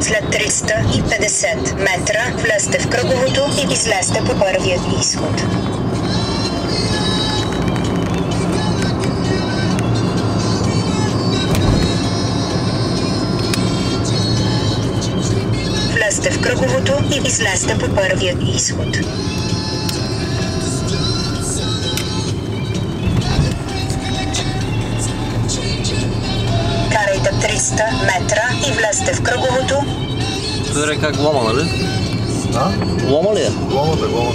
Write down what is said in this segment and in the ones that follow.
След 350 метра влезте в кръговото и излезте по първият изход. Влезте в кръговото и излезте по първият изход. Карайте 300 метра и влезте в кръговото. Това е как лома, нали? А? Лома ли е? Лома бе, лома.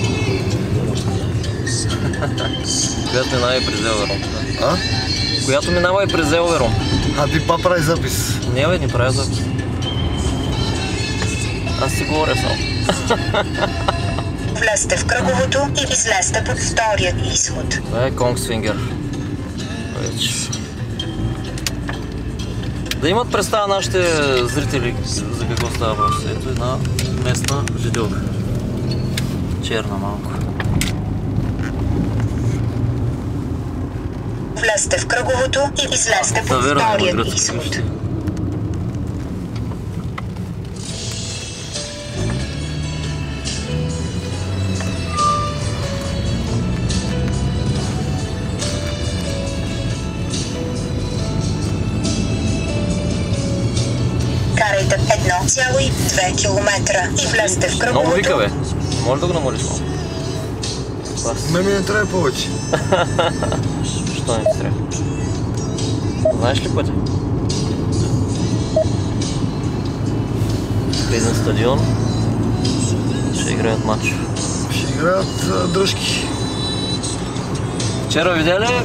Която минава и през Елверон. А? Която минава и през Елверон. А ти па прави запис. Не бе, не правя запис. Аз си говоря само. Влезте в кръговото и излезте по вторият изход. Това е Конгсвингер. Вече. Да имат представа нашите зрители за какво става въпрос. Ето една местна жиделка. Черна малко. Влезте в кръговото и излезте по вторият изход. Карайте 1,2 км и влезте в кръговото. Много вика, бе. Може да го намалиш малко. Ме ми не трябва повече. Що не ти трябва? Знаеш ли пътя? Влизам в стадион. Ще играят матч. Ще играят дръжки. Вчера видя ли